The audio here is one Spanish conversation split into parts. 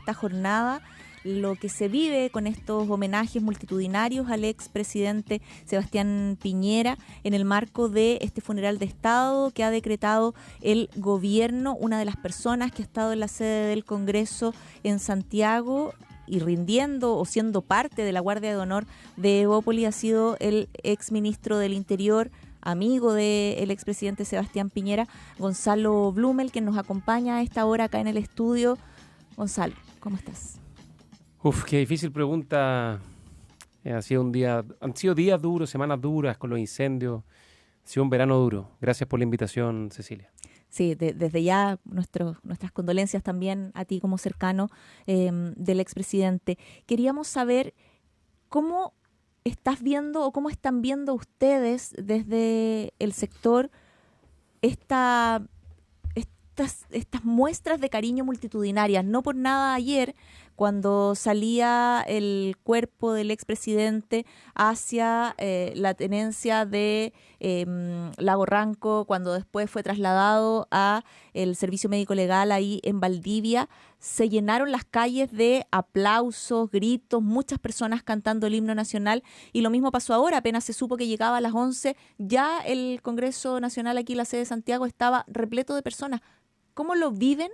esta jornada lo que se vive con estos homenajes multitudinarios al expresidente Sebastián Piñera en el marco de este funeral de Estado que ha decretado el gobierno. Una de las personas que ha estado en la sede del Congreso en Santiago y rindiendo o siendo parte de la Guardia de Honor de Evópoli ha sido el exministro del Interior, amigo del expresidente Sebastián Piñera, Gonzalo Blumel, que nos acompaña a esta hora acá en el estudio. Gonzalo, ¿cómo estás? Qué difícil pregunta. Han sido días duros, semanas duras con los incendios. Ha sido un verano duro. Gracias por la invitación, Cecilia. Sí, desde ya nuestras condolencias también a ti como cercano del expresidente. Queríamos saber cómo estás viendo o cómo están viendo ustedes desde el sector estas muestras de cariño multitudinarias. No por nada ayer, cuando salía el cuerpo del expresidente hacia la tenencia de Lago Ranco, cuando después fue trasladado a el servicio médico legal ahí en Valdivia, se llenaron las calles de aplausos, gritos, muchas personas cantando el himno nacional, y lo mismo pasó ahora. Apenas se supo que llegaba a las 11, ya el Congreso Nacional aquí en la sede de Santiago estaba repleto de personas. ¿Cómo lo viven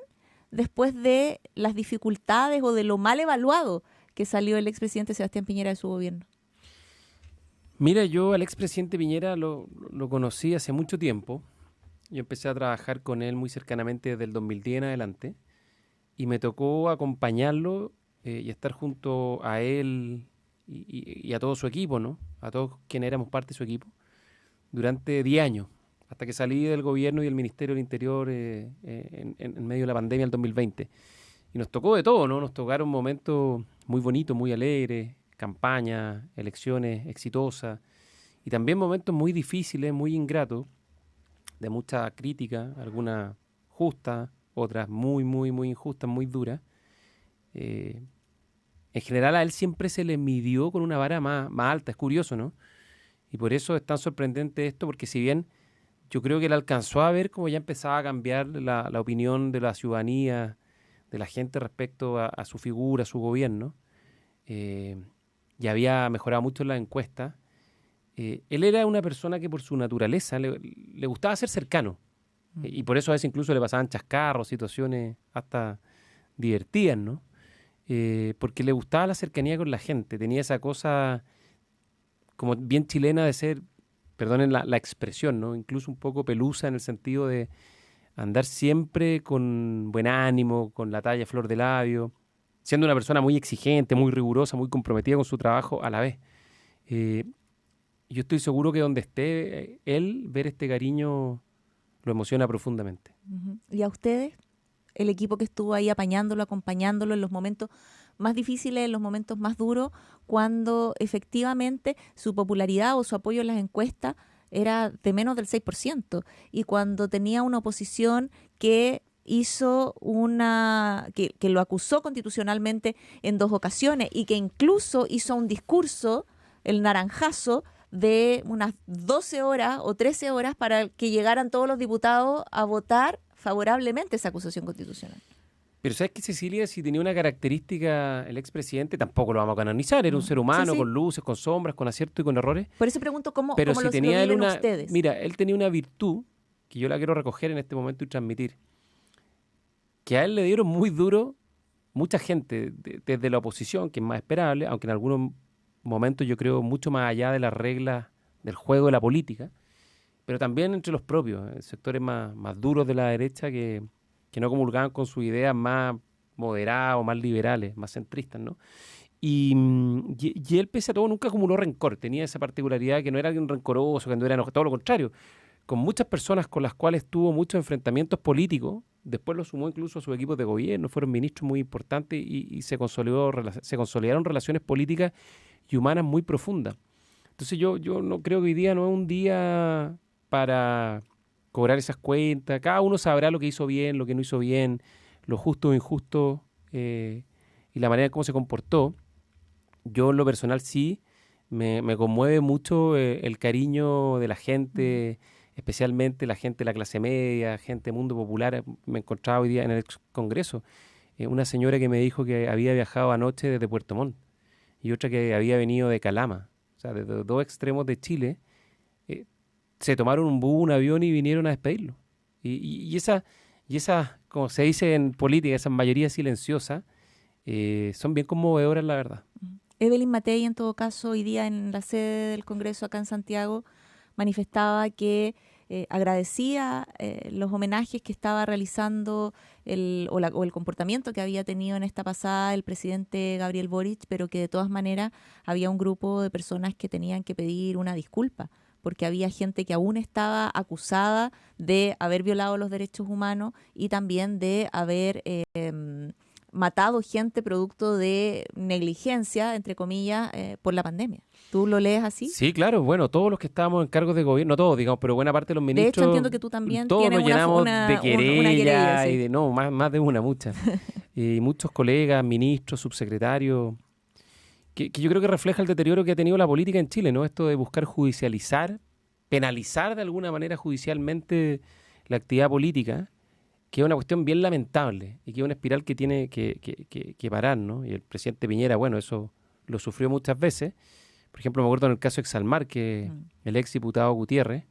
después de las dificultades o de lo mal evaluado que salió el expresidente Sebastián Piñera de su gobierno? Mira, yo al expresidente Piñera lo conocí hace mucho tiempo. Yo empecé a trabajar con él muy cercanamente desde el 2010 en adelante y me tocó acompañarlo y estar junto a él y a todo su equipo, ¿no? A todos quienes éramos parte de su equipo durante 10 años. Hasta que salí del gobierno y del Ministerio del Interior en medio de la pandemia del 2020. Y nos tocó de todo, ¿no? Nos tocaron momentos muy bonitos, muy alegres, campañas, elecciones exitosas, y también momentos muy difíciles, muy ingratos, de mucha crítica, algunas justas, otras muy, muy, muy injustas, muy duras. En general a él siempre se le midió con una vara más alta, es curioso, ¿no? Y por eso es tan sorprendente esto, porque si bien yo creo que él alcanzó a ver cómo ya empezaba a cambiar la opinión de la ciudadanía, de la gente respecto a su figura, a su gobierno, y había mejorado mucho en las encuestas. Él era una persona que por su naturaleza le gustaba ser cercano, y por eso a veces incluso le pasaban chascarros, situaciones hasta divertidas, ¿no? Porque le gustaba la cercanía con la gente, tenía esa cosa como bien chilena de ser, perdonen la expresión, ¿no? Incluso un poco pelusa en el sentido de andar siempre con buen ánimo, con la talla flor de labio, siendo una persona muy exigente, muy rigurosa, muy comprometida con su trabajo a la vez. Yo estoy seguro que donde esté él, ver este cariño lo emociona profundamente. Uh-huh. ¿Y a ustedes? El equipo que estuvo ahí apañándolo, acompañándolo en los momentos más difíciles, en los momentos más duros, cuando efectivamente su popularidad o su apoyo en las encuestas era de menos del 6%, y cuando tenía una oposición que hizo que lo acusó constitucionalmente en 2 ocasiones y que incluso hizo un discurso, el naranjazo, de unas 12 horas o 13 horas para que llegaran todos los diputados a votar favorablemente esa acusación constitucional. Pero ¿sabes qué, Cecilia? Si tenía una característica el expresidente, tampoco lo vamos a canonizar. Era un ser humano, sí, con luces, con sombras, con aciertos y con errores. Por eso pregunto cómo si lo viven ustedes. Mira, él tenía una virtud que yo la quiero recoger en este momento y transmitir. Que a él le dieron muy duro mucha gente desde la oposición, que es más esperable, aunque en algunos momentos yo creo mucho más allá de las reglas del juego de la política, pero también entre los propios, sectores más duros de la derecha que no comulgaban con sus ideas más moderadas o más liberales, más centristas, ¿no? Y él, pese a todo, nunca acumuló rencor. Tenía esa particularidad que no era alguien rencoroso, que no era enojado, todo lo contrario. Con muchas personas con las cuales tuvo muchos enfrentamientos políticos, después lo sumó incluso a su equipo de gobierno, fueron ministros muy importantes y se consolidaron relaciones políticas y humanas muy profundas. Entonces yo no creo que hoy día no es un día para cobrar esas cuentas. Cada uno sabrá lo que hizo bien, lo que no hizo bien, lo justo o injusto, y la manera en cómo se comportó. Yo en lo personal sí me conmueve mucho el cariño de la gente, especialmente la gente de la clase media, gente del mundo popular. Me encontraba hoy día en el Congreso. una señora que me dijo que había viajado anoche desde Puerto Montt y otra que había venido de Calama, o sea, desde dos extremos de Chile, se tomaron un bus, un avión y vinieron a despedirlo. Y esa, como se dice en política, esas mayorías silenciosas, son bien conmovedoras, la verdad. Evelyn Matei, en todo caso, hoy día en la sede del Congreso acá en Santiago, manifestaba que agradecía los homenajes que estaba realizando o el comportamiento que había tenido en esta pasada el presidente Gabriel Boric, pero que de todas maneras había un grupo de personas que tenían que pedir una disculpa, porque había gente que aún estaba acusada de haber violado los derechos humanos y también de haber matado gente producto de negligencia, entre comillas, por la pandemia. ¿Tú lo lees así? Sí, claro. Bueno, todos los que estábamos en cargos de gobierno, no todos, digamos, pero buena parte de los ministros. De hecho, entiendo que tú también todos tienes nos llenamos de una querella querella, sí. y de, no, más de una, muchas. Y muchos colegas, ministros, subsecretarios, que yo creo que refleja el deterioro que ha tenido la política en Chile, ¿no? Esto de buscar judicializar, penalizar de alguna manera judicialmente la actividad política, que es una cuestión bien lamentable y que es una espiral que tiene que parar, ¿no? Y el presidente Piñera, bueno, eso lo sufrió muchas veces. Por ejemplo, me acuerdo en el caso Exalmar, que el ex diputado Gutiérrez,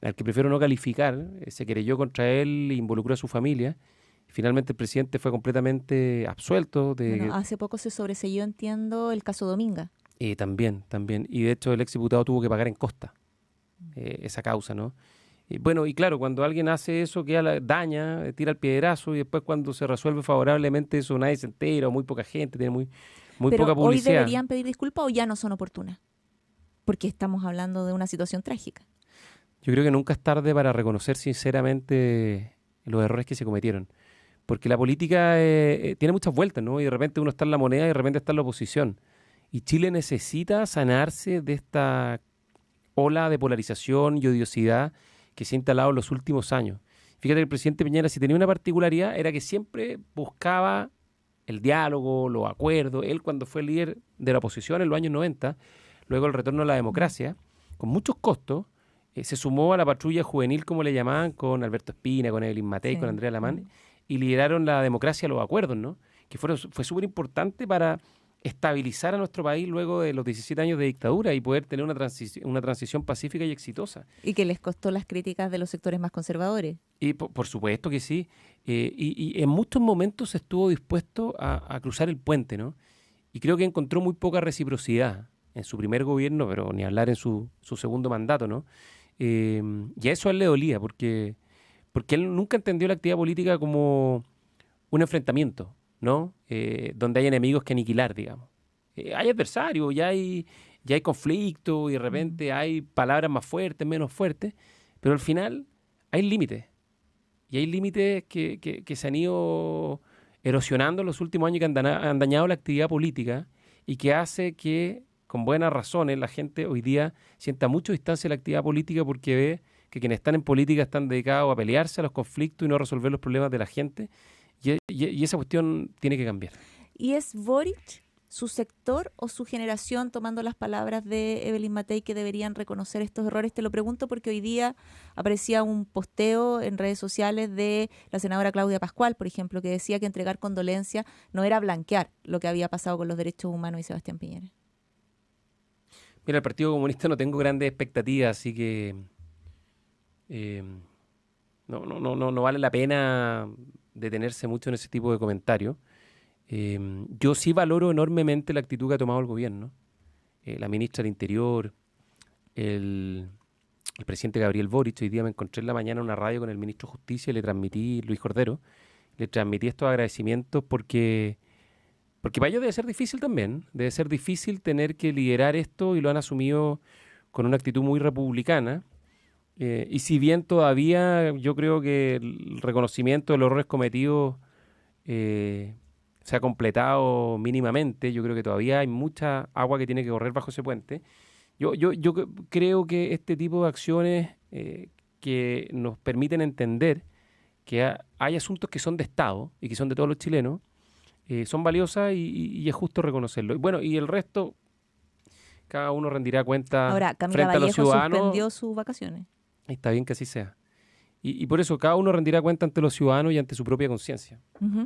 al que prefiero no calificar, se querelló contra él e involucró a su familia. Finalmente el presidente fue completamente absuelto. Bueno, hace poco se sobreseyó, entiendo, el caso Dominga. También. Y de hecho el ex diputado tuvo que pagar en costa esa causa, ¿no? Bueno, y claro, cuando alguien hace eso, daña, tira el piedrazo y después cuando se resuelve favorablemente eso nadie se entera o muy poca gente, tiene muy Pero poca publicidad. ¿hoy deberían pedir disculpas o ya no son oportunas? Porque estamos hablando de una situación trágica. Yo creo que nunca es tarde para reconocer sinceramente los errores que se cometieron. Porque la política tiene muchas vueltas, ¿no? Y de repente uno está en la moneda y de repente está en la oposición. Y Chile necesita sanarse de esta ola de polarización y odiosidad que se ha instalado en los últimos años. Fíjate que el presidente Piñera, si tenía una particularidad, era que siempre buscaba el diálogo, los acuerdos. Él, cuando fue líder de la oposición en los años 90, luego el retorno a la democracia, con muchos costos, se sumó a la patrulla juvenil, como le llamaban, con Alberto Espina, con Evelyn Matei, con Andrea Lamán, y lideraron la democracia a los acuerdos, ¿no? Que fue súper importante para estabilizar a nuestro país luego de los 17 años de dictadura y poder tener una transición pacífica y exitosa. Y que les costó las críticas de los sectores más conservadores. Y por supuesto que sí. Y en muchos momentos estuvo dispuesto a cruzar el puente, ¿no? Y creo que encontró muy poca reciprocidad en su primer gobierno, pero ni hablar en su segundo mandato, ¿no? Y a eso a él le dolía, porque él nunca entendió la actividad política como un enfrentamiento, ¿no? Donde hay enemigos que aniquilar, digamos. Hay adversarios, ya hay conflicto y de repente hay palabras más fuertes, menos fuertes, pero al final hay límites. Y hay límites que se han ido erosionando en los últimos años y que han dañado la actividad política y que hace que, con buenas razones, la gente hoy día sienta mucha distancia de la actividad política porque ve que quienes están en política están dedicados a pelearse a los conflictos y no a resolver los problemas de la gente. Y esa cuestión tiene que cambiar. ¿Y es Boric, su sector o su generación, tomando las palabras de Evelyn Matei, que deberían reconocer estos errores? Te lo pregunto porque hoy día aparecía un posteo en redes sociales de la senadora Claudia Pascual, por ejemplo, que decía que entregar condolencia no era blanquear lo que había pasado con los derechos humanos y Sebastián Piñera. Mira, el Partido Comunista no tengo grandes expectativas, así que no vale la pena detenerse mucho en ese tipo de comentarios. Yo sí valoro enormemente la actitud que ha tomado el gobierno. La ministra del Interior, el presidente Gabriel Boric. Hoy día me encontré en la mañana en una radio con el ministro de Justicia y le transmití, Luis Cordero, le transmití estos agradecimientos porque para ellos debe ser difícil también. Debe ser difícil tener que liderar esto y lo han asumido con una actitud muy republicana. Y si bien todavía yo creo que el reconocimiento de los errores cometidos se ha completado mínimamente, yo creo que todavía hay mucha agua que tiene que correr bajo ese puente. Yo creo que este tipo de acciones que nos permiten entender que hay asuntos que son de Estado y que son de todos los chilenos, son valiosas y es justo reconocerlo. Y bueno, y el resto, cada uno rendirá cuenta. Ahora, Camila frente a los Vallejo ciudadanos. suspendió sus vacaciones. Está bien que así sea. Y por eso cada uno rendirá cuenta ante los ciudadanos y ante su propia conciencia. Uh-huh.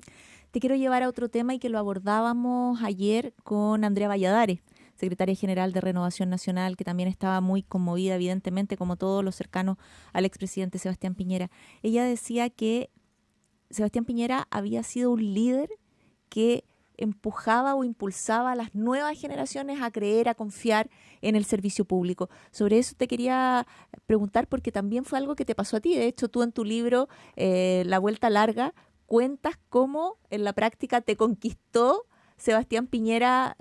te quiero llevar a otro tema y que lo abordábamos ayer con Andrea Valladares, secretaria general de Renovación Nacional, que también estaba muy conmovida, evidentemente, como todos los cercanos al expresidente Sebastián Piñera. Ella decía que Sebastián Piñera había sido un líder que empujaba o impulsaba a las nuevas generaciones a creer, a confiar en el servicio público. Sobre eso te quería preguntar porque también fue algo que te pasó a ti. De hecho, tú en tu libro, La Vuelta Larga, cuentas cómo en la práctica te conquistó Sebastián Piñera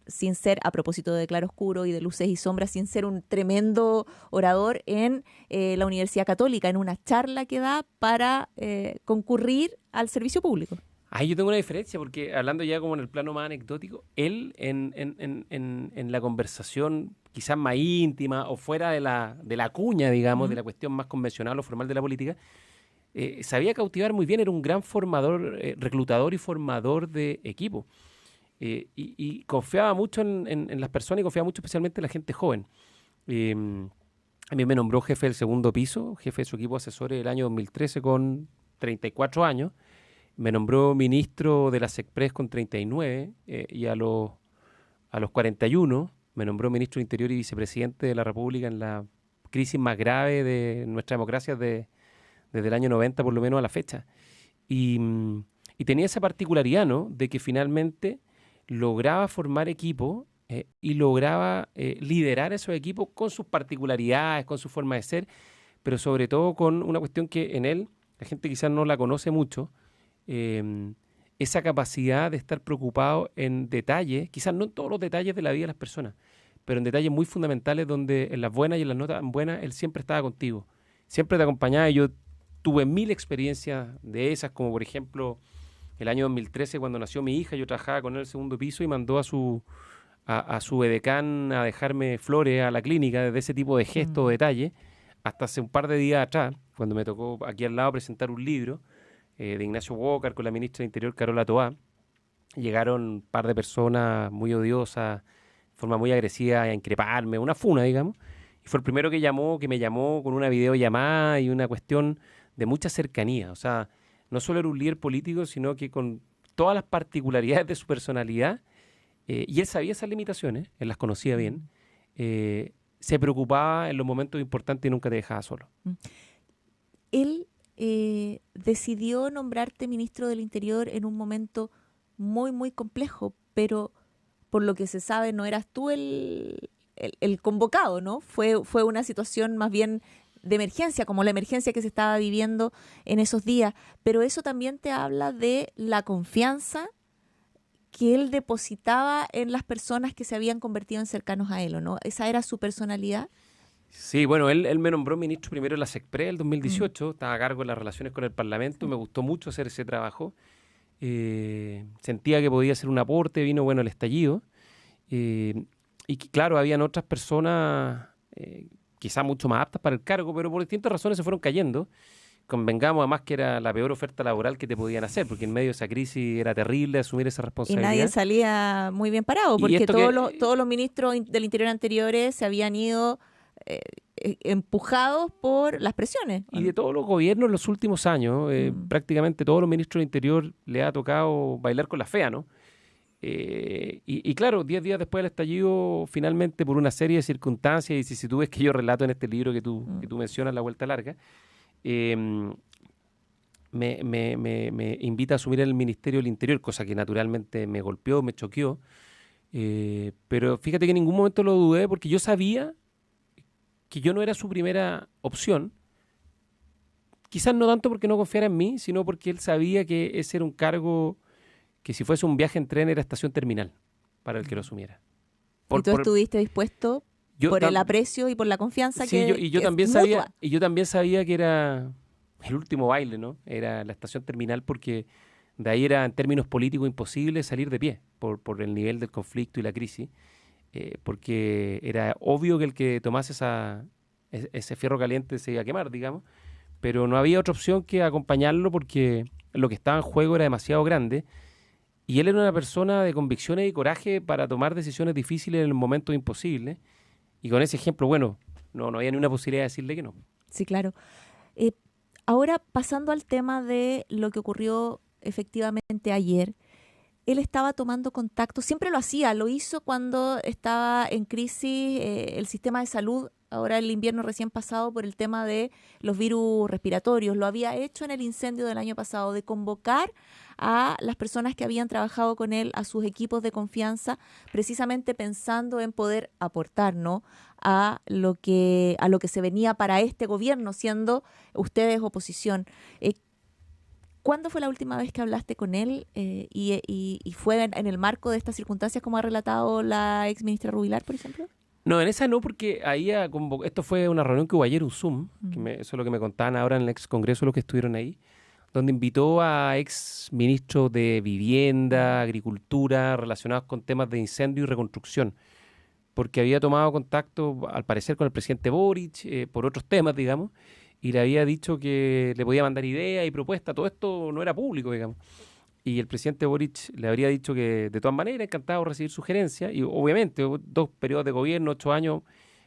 sin ser, a propósito de claroscuro y de luces y sombras, sin ser un tremendo orador en la Universidad Católica, en una charla que da para concurrir al servicio público. Ahí yo tengo una diferencia, porque hablando ya como en el plano más anecdótico, él en la conversación quizás más íntima o fuera de la cuña, digamos, de la cuestión más convencional o formal de la política, sabía cautivar muy bien, era un gran formador, reclutador y formador de equipo. Y confiaba mucho en las personas y confiaba mucho especialmente en la gente joven. A mí me nombró jefe del segundo piso, jefe de su equipo de asesores el año 2013 con 34 años. Me nombró ministro de la SECPRES con 39 y a los 41 me nombró ministro del Interior y vicepresidente de la República en la crisis más grave de nuestra democracia desde el año 90 por lo menos a la fecha. Y tenía esa particularidad, ¿no?, de que finalmente lograba formar equipos y lograba liderar esos equipos con sus particularidades, con su forma de ser, pero sobre todo con una cuestión que en él la gente quizás no la conoce mucho, esa capacidad de estar preocupado en detalles, quizás no en todos los detalles de la vida de las personas, pero en detalles muy fundamentales donde en las buenas y en las no tan buenas él siempre estaba contigo, siempre te acompañaba. Y yo tuve 1000 experiencias de esas, como por ejemplo el año 2013 cuando nació mi hija. Yo trabajaba con él en el segundo piso y mandó a su edecán a dejarme flores a la clínica, desde ese tipo de gesto o detalle, hasta hace un par de días atrás, cuando me tocó aquí al lado presentar un libro de Ignacio Walker con la ministra de Interior, Carola Toá. Llegaron un par de personas muy odiosas, de forma muy agresiva, a increparme, una funa, digamos. Y fue el primero que me llamó con una videollamada y una cuestión de mucha cercanía. O sea, no solo era un líder político, sino que con todas las particularidades de su personalidad, y él sabía esas limitaciones, él las conocía bien, se preocupaba en los momentos importantes y nunca te dejaba solo. Él decidió nombrarte ministro del Interior en un momento muy, muy complejo, pero por lo que se sabe no eras tú el convocado, ¿no? Fue una situación más bien de emergencia, como la emergencia que se estaba viviendo en esos días. Pero eso también te habla de la confianza que él depositaba en las personas que se habían convertido en cercanos a él, ¿o no? ¿Esa era su personalidad? Sí, bueno, él me nombró ministro primero de la SECPRES en el 2018, estaba a cargo de las relaciones con el Parlamento, me gustó mucho hacer ese trabajo, sentía que podía hacer un aporte, vino bueno el estallido, y claro, habían otras personas quizá mucho más aptas para el cargo, pero por distintas razones se fueron cayendo. Convengamos además que era la peor oferta laboral que te podían hacer, porque en medio de esa crisis era terrible asumir esa responsabilidad. Y nadie salía muy bien parado, porque todos los ministros del Interior anteriores se habían ido empujados por las presiones. Y de todos los gobiernos en los últimos años, prácticamente todos los ministros del Interior le ha tocado bailar con la fea, ¿no? Y claro, 10 días después del estallido, finalmente por una serie de circunstancias y vicisitudes que yo relato en este libro que tú mencionas, La Vuelta Larga, me invita a asumir el Ministerio del Interior, cosa que naturalmente me golpeó, me choqueó, pero fíjate que en ningún momento lo dudé, porque yo sabía que yo no era su primera opción, quizás no tanto porque no confiara en mí, sino porque él sabía que ese era un cargo que si fuese un viaje en tren era estación terminal para el que lo asumiera. ¿Y tú estuviste dispuesto por el aprecio y por la confianza yo también sabía que era el último baile, ¿no? Era la estación terminal, porque de ahí era en términos políticos imposible salir de pie por el nivel del conflicto y la crisis, porque era obvio que el que tomase ese fierro caliente se iba a quemar, digamos, pero no había otra opción que acompañarlo porque lo que estaba en juego era demasiado grande. Y él era una persona de convicciones y coraje para tomar decisiones difíciles en momentos imposibles. Y con ese ejemplo, bueno, no había ni una posibilidad de decirle que no. Sí, claro. Ahora, pasando al tema de lo que ocurrió efectivamente ayer, él estaba tomando contacto, siempre lo hacía, lo hizo cuando estaba en crisis el sistema de salud, ahora el invierno recién pasado por el tema de los virus respiratorios, lo había hecho en el incendio del año pasado, de convocar a las personas que habían trabajado con él, a sus equipos de confianza, precisamente pensando en poder aportar, ¿no?, a lo que se venía para este gobierno, siendo ustedes oposición. ¿Cuándo fue la última vez que hablaste con él y fue en el marco de estas circunstancias como ha relatado la ex ministra Rubilar, por ejemplo? No, en esa no, porque ahí esto fue una reunión que hubo ayer, un Zoom, eso es lo que me contaban ahora en el ex congreso los que estuvieron ahí, donde invitó a ex ministros de Vivienda, Agricultura, relacionados con temas de incendio y reconstrucción, porque había tomado contacto, al parecer, con el presidente Boric, por otros temas, digamos, y le había dicho que le podía mandar ideas y propuestas. Todo esto no era público, digamos. Y el presidente Boric le habría dicho que, de todas maneras, encantado de recibir sugerencias. Y obviamente, 2 periodos de gobierno, 8 años,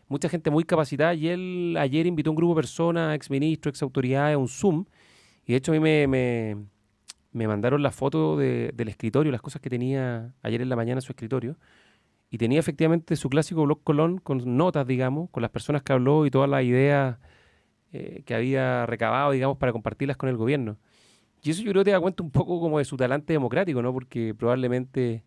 mucha gente muy capacitada. Y él ayer invitó a un grupo de personas, exministros, exautoridades, a un Zoom. Y de hecho, a mí me mandaron la foto del escritorio, las cosas que tenía ayer en la mañana en su escritorio. Y tenía efectivamente su clásico blog Colón con notas, digamos, con las personas que habló y todas las ideas que había recabado, digamos, para compartirlas con el gobierno. Y eso yo creo que da cuenta un poco como de su talante democrático, ¿no? Porque probablemente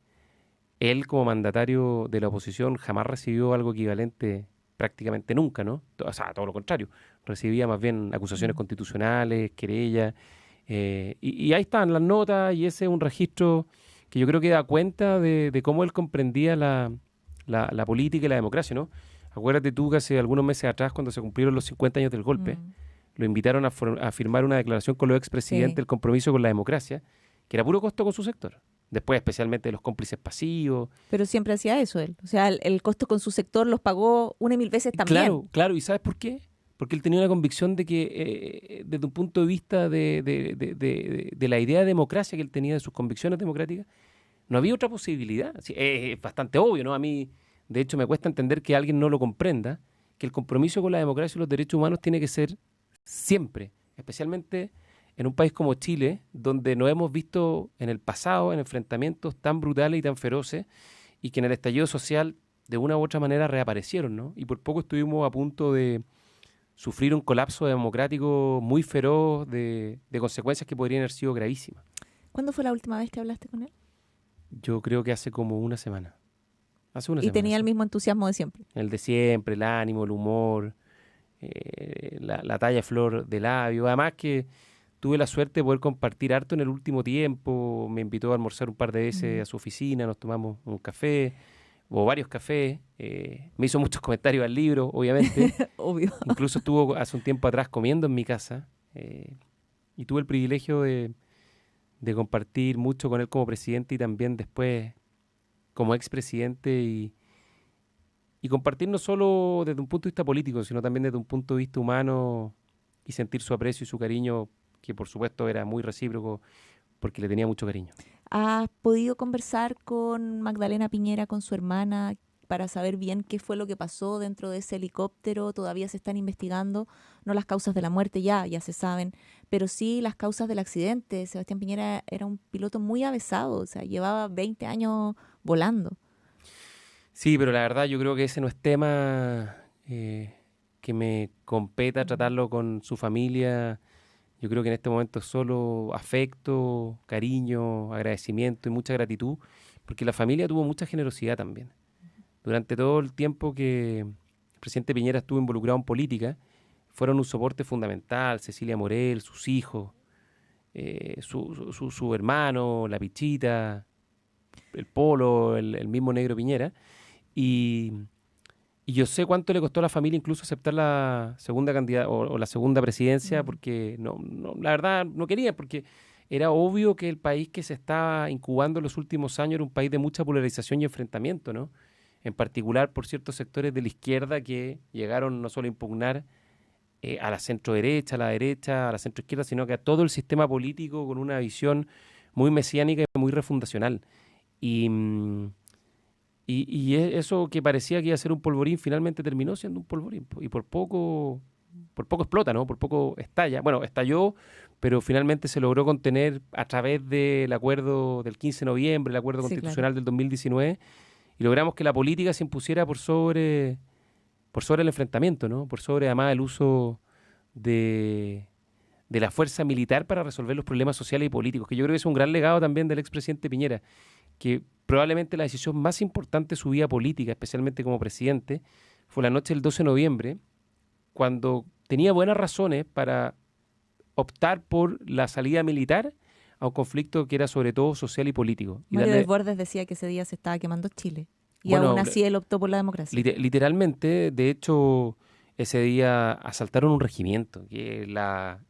él como mandatario de la oposición jamás recibió algo equivalente prácticamente nunca, ¿no? O sea, todo lo contrario. Recibía más bien acusaciones constitucionales, querellas, y ahí están las notas, y ese es un registro que yo creo que da cuenta de cómo él comprendía la política y la democracia, ¿no? Acuérdate tú que hace algunos meses atrás, cuando se cumplieron los 50 años del golpe, lo invitaron a firmar una declaración con los expresidentes del compromiso con la democracia, que era puro costo con su sector. Después, especialmente de los cómplices pasivos. Pero siempre hacía eso él. O sea, el costo con su sector los pagó 1 y 1000 veces también. Claro. ¿Y sabes por qué? Porque él tenía una convicción de que, desde un punto de vista de la idea de democracia que él tenía, de sus convicciones democráticas, no había otra posibilidad. Sí, es bastante obvio, ¿no? A mí, de hecho, me cuesta entender que alguien no lo comprenda, que el compromiso con la democracia y los derechos humanos tiene que ser siempre, especialmente en un país como Chile, donde nos hemos visto en el pasado en enfrentamientos tan brutales y tan feroces, y que en el estallido social de una u otra manera reaparecieron, ¿no? Y por poco estuvimos a punto de sufrir un colapso democrático muy feroz de consecuencias que podrían haber sido gravísimas. ¿Cuándo fue la última vez que hablaste con él? Yo creo que hace como una semana. Y tenía el mismo entusiasmo de siempre. El de siempre, el ánimo, el humor, la talla flor de labio. Además que tuve la suerte de poder compartir harto en el último tiempo. Me invitó a almorzar un par de veces a su oficina, nos tomamos un café o varios cafés. Me hizo muchos comentarios al libro, obviamente. Obvio. Incluso estuvo hace un tiempo atrás comiendo en mi casa. Y tuve el privilegio de compartir mucho con él como presidente y también después como expresidente, y compartir no solo desde un punto de vista político, sino también desde un punto de vista humano, y sentir su aprecio y su cariño, que por supuesto era muy recíproco porque le tenía mucho cariño. ¿Has podido conversar con Magdalena Piñera, con su hermana, para saber bien qué fue lo que pasó dentro de ese helicóptero? Todavía se están investigando, no las causas de la muerte, ya se saben, pero sí las causas del accidente. Sebastián Piñera era un piloto muy avesado, o sea, llevaba 20 años volando. Sí, pero la verdad yo creo que ese no es tema que me competa tratarlo con su familia. Yo creo que en este momento es solo afecto, cariño, agradecimiento y mucha gratitud, porque la familia tuvo mucha generosidad también. Durante todo el tiempo que el presidente Piñera estuvo involucrado en política, fueron un soporte fundamental. Cecilia Morel, sus hijos, su hermano, la Pichita, el Polo, el mismo Negro Piñera. Y yo sé cuánto le costó a la familia incluso aceptar la segunda o la segunda presidencia, porque la verdad no quería, porque era obvio que el país que se estaba incubando en los últimos años era un país de mucha polarización y enfrentamiento, ¿no? En particular por ciertos sectores de la izquierda que llegaron no solo a impugnar a la centro-derecha, a la centro-izquierda, sino que a todo el sistema político con una visión muy mesiánica y muy refundacional. Y eso que parecía que iba a ser un polvorín, finalmente terminó siendo un polvorín. Y por poco explota, ¿no? Por poco estalla. Bueno, estalló pero finalmente se logró contener a través del acuerdo del 15 de noviembre, el acuerdo constitucional del 2019, y logramos que la política se impusiera por sobre el enfrentamiento, ¿no? Por sobre además el uso de la fuerza militar para resolver los problemas sociales y políticos, que yo creo que es un gran legado también del expresidente Piñera, que probablemente la decisión más importante de su vida política, especialmente como presidente, fue la noche del 12 de noviembre, cuando tenía buenas razones para optar por la salida militar a un conflicto que era sobre todo social y político. Y Mario Desbordes decía que ese día se estaba quemando Chile, y bueno, aún así él optó por la democracia. Literalmente, de hecho, ese día asaltaron un regimiento, que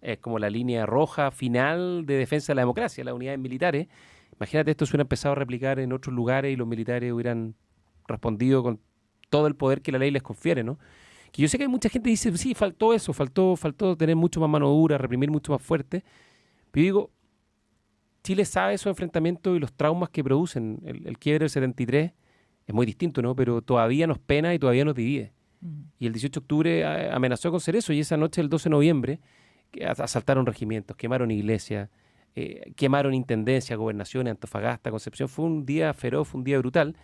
es como la línea roja final de defensa de la democracia, las unidades militares. Imagínate, esto se hubiera empezado a replicar en otros lugares y los militares hubieran respondido con todo el poder que la ley les confiere, ¿no? Que yo sé que hay mucha gente que dice, sí, faltó eso, faltó tener mucho más mano dura, reprimir mucho más fuerte. Pero yo digo, Chile sabe esos enfrentamientos y los traumas que producen. El quiebre del 73 es muy distinto, ¿no? Pero todavía nos pena y todavía nos divide. Y el 18 de octubre amenazó con ser eso, y esa noche del 12 de noviembre asaltaron regimientos, quemaron iglesias, quemaron intendencias, gobernaciones, Antofagasta, Concepción. Fue un día feroz, fue un día brutal,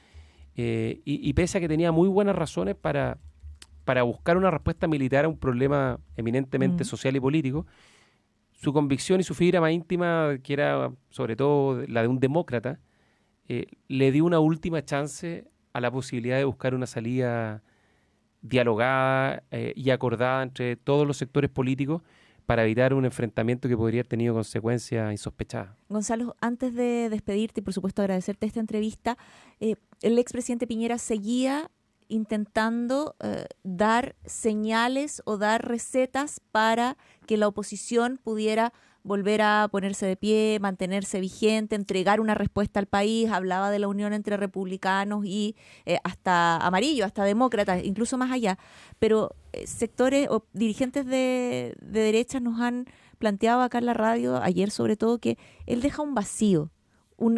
y pese a que tenía muy buenas razones para buscar una respuesta militar a un problema eminentemente social y político, su convicción y su fibra más íntima, que era sobre todo la de un demócrata, le dio una última chance a la posibilidad de buscar una salida dialogada y acordada entre todos los sectores políticos para evitar un enfrentamiento que podría haber tenido consecuencias insospechadas. Gonzalo, antes de despedirte y por supuesto agradecerte esta entrevista, el expresidente Piñera seguía intentando dar señales o dar recetas para que la oposición pudiera volver a ponerse de pie, mantenerse vigente, entregar una respuesta al país. Hablaba de la unión entre republicanos y hasta amarillos, hasta demócratas, incluso más allá. Pero sectores o dirigentes de derecha nos han planteado acá en la radio, ayer sobre todo, que él deja un vacío.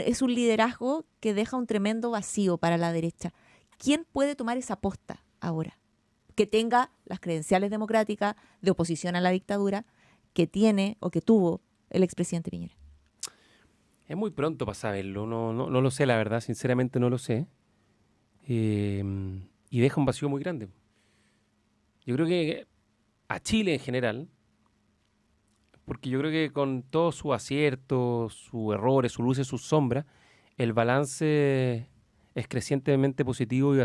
Es un liderazgo que deja un tremendo vacío para la derecha. ¿Quién puede tomar esa posta ahora? Que tenga las credenciales democráticas de oposición a la dictadura que tiene o que tuvo el expresidente Piñera. Es muy pronto para saberlo, no lo sé, la verdad, sinceramente no lo sé. Y deja un vacío muy grande. Yo creo que a Chile en general, porque yo creo que con todos sus aciertos, sus errores, sus luces, sus sombras, el balance es crecientemente positivo y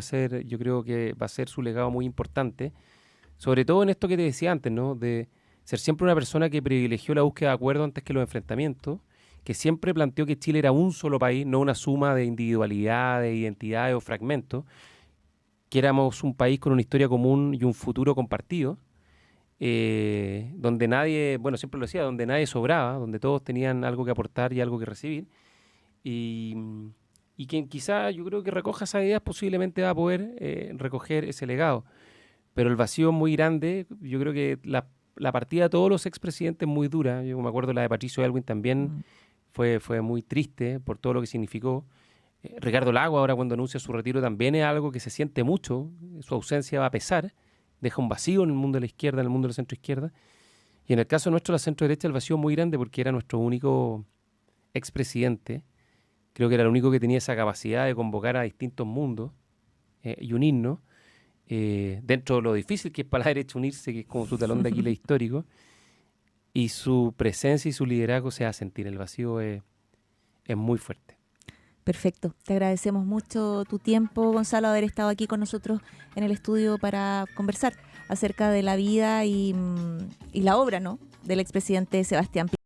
yo creo que va a ser su legado muy importante, sobre todo en esto que te decía antes, ¿no? De ser siempre una persona que privilegió la búsqueda de acuerdo antes que los enfrentamientos, que siempre planteó que Chile era un solo país, no una suma de individualidades, identidades o fragmentos, que éramos un país con una historia común y un futuro compartido, donde nadie, bueno, siempre lo decía, donde nadie sobraba, donde todos tenían algo que aportar y algo que recibir, y quien quizá yo creo que recoja esas ideas posiblemente va a poder recoger ese legado. Pero el vacío es muy grande. Yo creo que la partida de todos los expresidentes es muy dura. Yo me acuerdo la de Patricio Aylwin también fue muy triste por todo lo que significó. Ricardo Lagos ahora cuando anuncia su retiro también es algo que se siente mucho. Su ausencia va a pesar. Deja un vacío en el mundo de la izquierda, en el mundo de la centroizquierda. Y en el caso nuestro, la centro-derecha, el vacío es muy grande porque era nuestro único expresidente. Creo que era el único que tenía esa capacidad de convocar a distintos mundos y unirnos. Dentro de lo difícil que es para la derecha unirse, que es como su talón de Aquiles histórico, y su presencia y su liderazgo se va a sentir. El vacío es muy fuerte. Perfecto. Te agradecemos mucho tu tiempo, Gonzalo, haber estado aquí con nosotros en el estudio para conversar acerca de la vida y la obra, ¿no?, del expresidente Sebastián Piñera.